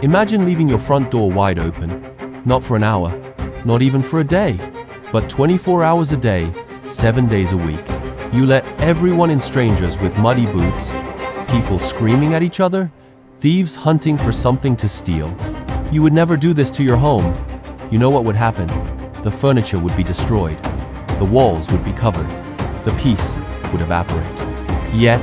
Imagine leaving your front door wide open, not for an hour, not even for a day, but 24 hours a day, 7 days a week. You let everyone in, strangers with muddy boots, people screaming at each other, thieves hunting for something to steal. You would never do this to your home. You know what would happen? The furniture would be destroyed. The walls would be covered. The peace would evaporate. Yet,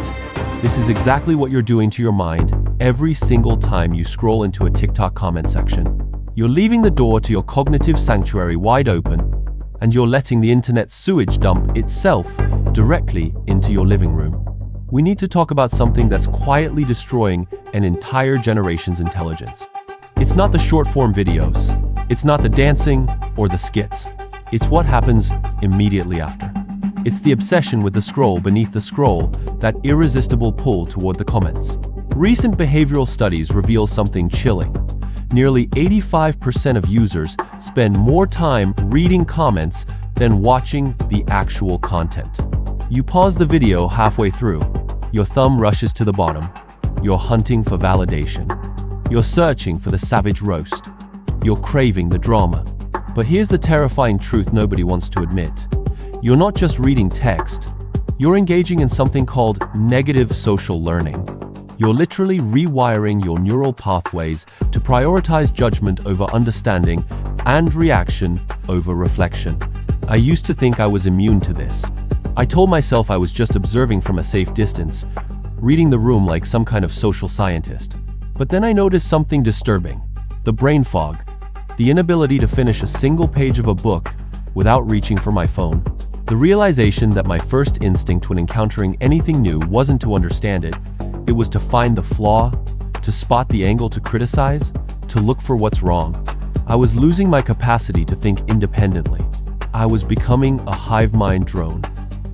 this is exactly what you're doing to your mind every single time you scroll into a TikTok comment section. You're leaving the door to your cognitive sanctuary wide open, and you're letting the internet's sewage dump itself directly into your living room. We need to talk about something that's quietly destroying an entire generation's intelligence. It's not the short-form videos. It's not the dancing or the skits. It's what happens immediately after. It's the obsession with the scroll beneath the scroll, that irresistible pull toward the comments. Recent behavioral studies reveal something chilling. Nearly 85% of users spend more time reading comments than watching the actual content. You pause the video halfway through. Your thumb rushes to the bottom. You're hunting for validation. You're searching for the savage roast. You're craving the drama. But here's the terrifying truth nobody wants to admit. You're not just reading text. You're engaging in something called negative social learning. You're literally rewiring your neural pathways to prioritize judgment over understanding and reaction over reflection. I used to think I was immune to this. I told myself I was just observing from a safe distance, reading the room like some kind of social scientist. But then I noticed something disturbing. The brain fog. The inability to finish a single page of a book without reaching for my phone. The realization that my first instinct when encountering anything new wasn't to understand it. It was to find the flaw, to spot the angle to criticize, to look for what's wrong. I was losing my capacity to think independently. I was becoming a hive mind drone.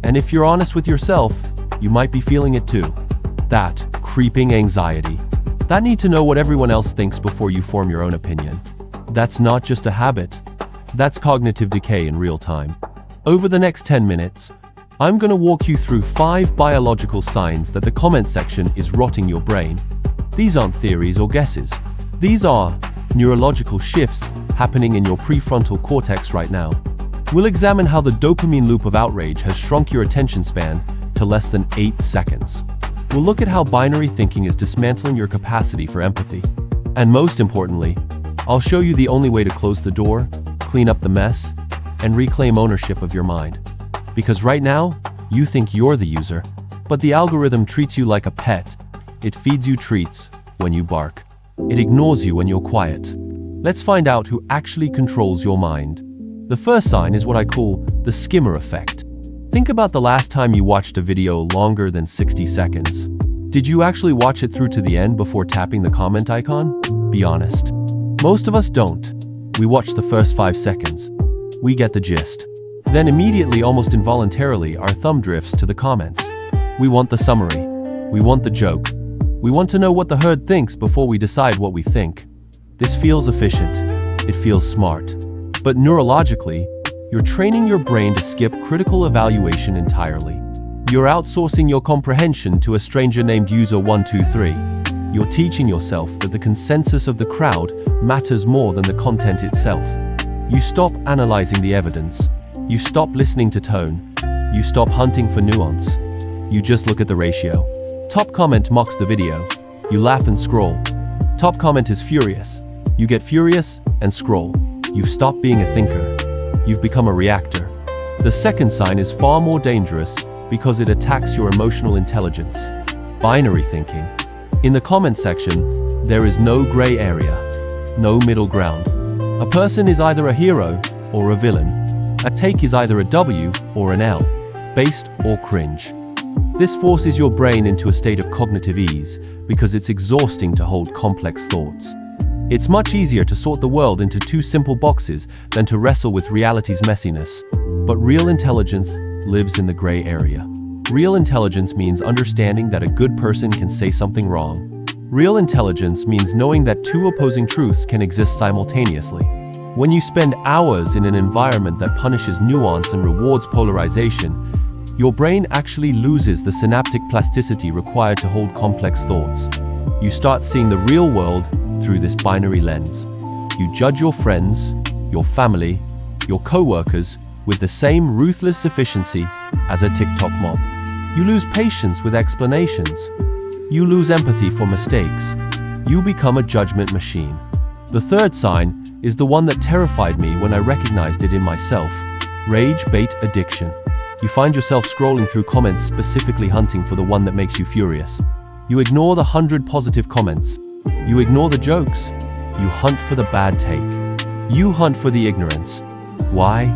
And if you're honest with yourself, you might be feeling it too. That creeping anxiety. That need to know what everyone else thinks before you form your own opinion. That's not just a habit. That's cognitive decay in real time. Over the next 10 minutes, I'm going to walk you through 5 biological signs that the comment section is rotting your brain. These aren't theories or guesses. These are neurological shifts happening in your prefrontal cortex right now. We'll examine how the dopamine loop of outrage has shrunk your attention span to less than 8 seconds. We'll look at how binary thinking is dismantling your capacity for empathy. And most importantly, I'll show you the only way to close the door, clean up the mess, and reclaim ownership of your mind. Because right now, you think you're the user, but the algorithm treats you like a pet. It feeds you treats when you bark. It ignores you when you're quiet. Let's find out who actually controls your mind. The first sign is what I call the Skimmer Effect. Think about the last time you watched a video longer than 60 seconds. Did you actually watch it through to the end before tapping the comment icon? Be honest. Most of us don't. We watch the first 5 seconds. We get the gist. Then immediately, almost involuntarily, our thumb drifts to the comments. We want the summary. We want the joke. We want to know what the herd thinks before we decide what we think. This feels efficient. It feels smart. But neurologically, you're training your brain to skip critical evaluation entirely. You're outsourcing your comprehension to a stranger named user123. You're teaching yourself that the consensus of the crowd matters more than the content itself. You stop analyzing the evidence. You stop listening to tone. You stop hunting for nuance. You just look at the ratio. Top comment mocks the video. You laugh and scroll. Top comment is furious. You get furious and scroll. You've stopped being a thinker. You've become a reactor. The second sign is far more dangerous because it attacks your emotional intelligence. Binary thinking. In the comment section, there is no gray area, no middle ground. A person is either a hero or a villain. A take is either a W or an L, based or cringe. This forces your brain into a state of cognitive ease because it's exhausting to hold complex thoughts. It's much easier to sort the world into 2 simple boxes than to wrestle with reality's messiness. But real intelligence lives in the gray area. Real intelligence means understanding that a good person can say something wrong. Real intelligence means knowing that 2 opposing truths can exist simultaneously. When you spend hours in an environment that punishes nuance and rewards polarization, your brain actually loses the synaptic plasticity required to hold complex thoughts. You start seeing the real world through this binary lens. You judge your friends, your family, your co-workers with the same ruthless efficiency as a TikTok mob. You lose patience with explanations. You lose empathy for mistakes. You become a judgment machine. The third sign is the one that terrified me when I recognized it in myself: rage bait addiction. You find yourself scrolling through comments specifically hunting for the one that makes you furious. You ignore the 100 positive comments. You ignore the jokes. You hunt for the bad take. You hunt for the ignorance. Why?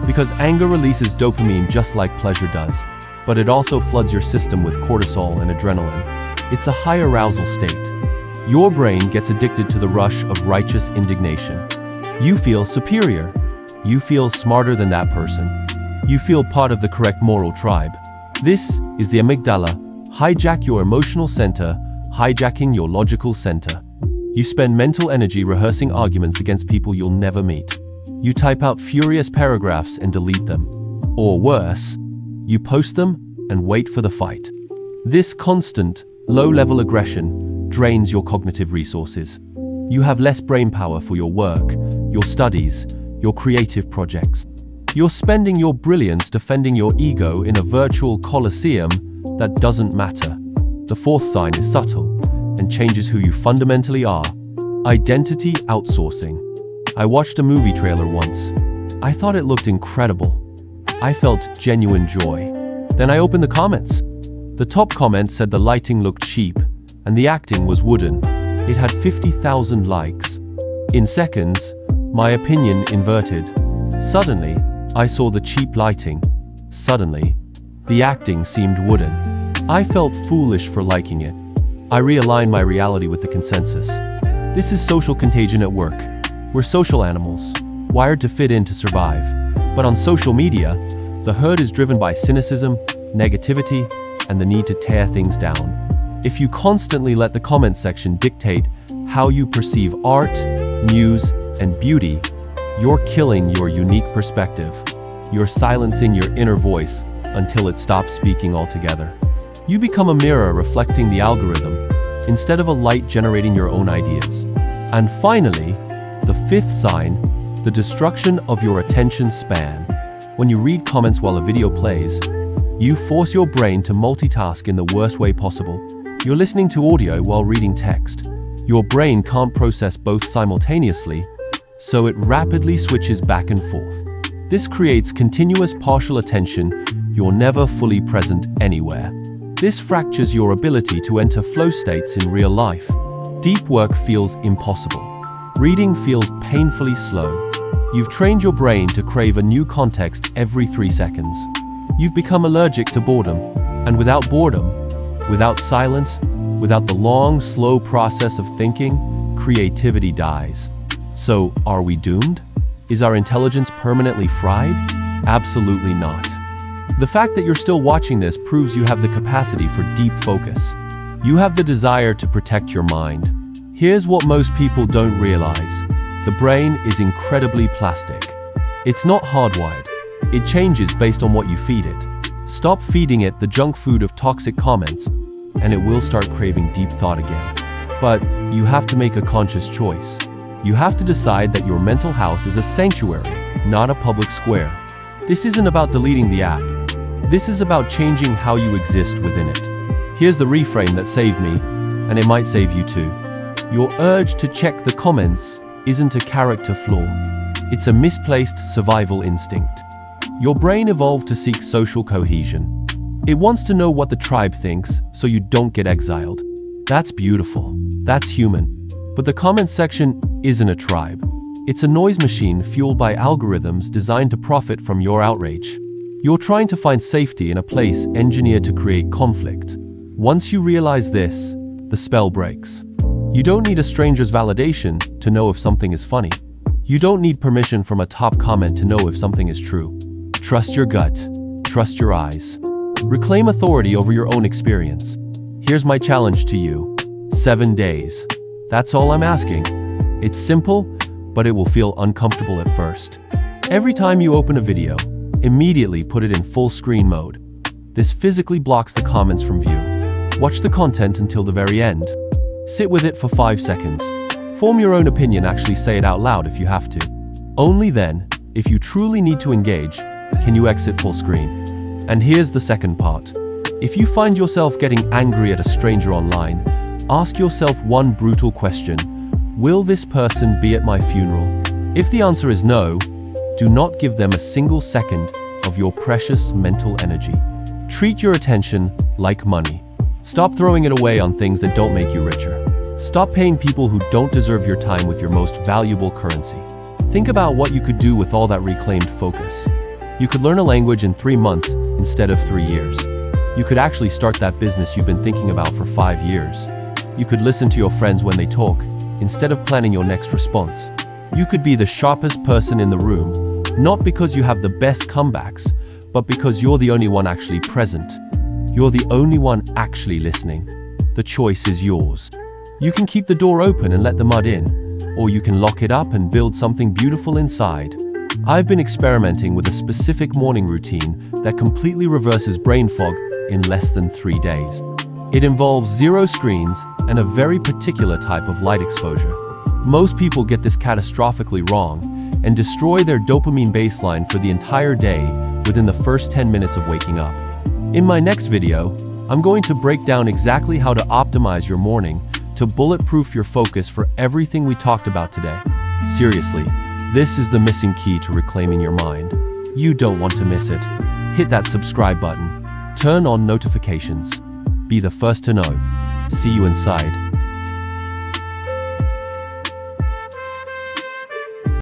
Because anger releases dopamine just like pleasure does, but it also floods your system with cortisol and adrenaline. It's a high arousal state. Your brain gets addicted to the rush of righteous indignation. You feel superior. You feel smarter than that person. You feel part of the correct moral tribe. This is the amygdala. Hijack your emotional center, hijacking your logical center. You spend mental energy rehearsing arguments against people you'll never meet. You type out furious paragraphs and delete them. Or worse, you post them and wait for the fight. This constant, low-level aggression drains your cognitive resources. You have less brain power for your work, your studies, your creative projects. You're spending your brilliance defending your ego in a virtual coliseum that doesn't matter. The fourth sign is subtle and changes who you fundamentally are: identity outsourcing. I watched a movie trailer once. I thought it looked incredible. I felt genuine joy. Then I opened the comments. The top comment said the lighting looked cheap and the acting was wooden. It had 50,000 likes. In seconds, my opinion inverted. Suddenly, I saw the cheap lighting. Suddenly, the acting seemed wooden. I felt foolish for liking it. I realigned my reality with the consensus. This is social contagion at work. We're social animals, wired to fit in to survive. But on social media, the herd is driven by cynicism, negativity, and the need to tear things down. If you constantly let the comment section dictate how you perceive art, news, and beauty, you're killing your unique perspective. You're silencing your inner voice until it stops speaking altogether. You become a mirror reflecting the algorithm instead of a light generating your own ideas. And finally, the fifth sign, the destruction of your attention span. When you read comments while a video plays, you force your brain to multitask in the worst way possible. You're listening to audio while reading text. Your brain can't process both simultaneously, so it rapidly switches back and forth. This creates continuous partial attention. You're never fully present anywhere. This fractures your ability to enter flow states in real life. Deep work feels impossible. Reading feels painfully slow. You've trained your brain to crave a new context every 3 seconds. You've become allergic to boredom. And without boredom, without silence, without the long, slow process of thinking, creativity dies. So, are we doomed? Is our intelligence permanently fried? Absolutely not. The fact that you're still watching this proves you have the capacity for deep focus. You have the desire to protect your mind. Here's what most people don't realize. The brain is incredibly plastic. It's not hardwired. It changes based on what you feed it. Stop feeding it the junk food of toxic comments, and it will start craving deep thought again. But you have to make a conscious choice. You have to decide that your mental house is a sanctuary, not a public square. This isn't about deleting the app. This is about changing how you exist within it. Here's the reframe that saved me, and it might save you too. Your urge to check the comments isn't a character flaw. It's a misplaced survival instinct. Your brain evolved to seek social cohesion. It wants to know what the tribe thinks so you don't get exiled. That's beautiful. That's human. But the comment section isn't a tribe. It's a noise machine fueled by algorithms designed to profit from your outrage. You're trying to find safety in a place engineered to create conflict. Once you realize this, the spell breaks. You don't need a stranger's validation to know if something is funny. You don't need permission from a top comment to know if something is true. Trust your gut. Trust your eyes. Reclaim authority over your own experience. Here's my challenge to you. 7 days. That's all I'm asking. It's simple, but it will feel uncomfortable at first. Every time you open a video, immediately put it in full screen mode. This physically blocks the comments from view. Watch the content until the very end. Sit with it for 5 seconds. Form your own opinion, actually say it out loud if you have to. Only then, if you truly need to engage, can you exit full screen. And here's the second part. If you find yourself getting angry at a stranger online, ask yourself one brutal question. Will this person be at my funeral? If the answer is no, do not give them a single second of your precious mental energy. Treat your attention like money. Stop throwing it away on things that don't make you richer. Stop paying people who don't deserve your time with your most valuable currency. Think about what you could do with all that reclaimed focus. You could learn a language in 3 months instead of 3 years. You could actually start that business you've been thinking about for 5 years. You could listen to your friends when they talk, instead of planning your next response. You could be the sharpest person in the room, not because you have the best comebacks, but because you're the only one actually present. You're the only one actually listening. The choice is yours. You can keep the door open and let the mud in, or you can lock it up and build something beautiful inside. I've been experimenting with a specific morning routine that completely reverses brain fog in less than 3 days. It involves 0 screens and a very particular type of light exposure. Most people get this catastrophically wrong and destroy their dopamine baseline for the entire day within the first 10 minutes of waking up. In my next video, I'm going to break down exactly how to optimize your morning to bulletproof your focus for everything we talked about today. Seriously, this is the missing key to reclaiming your mind. You don't want to miss it. Hit that subscribe button. Turn on notifications. Be the first to know. See you inside.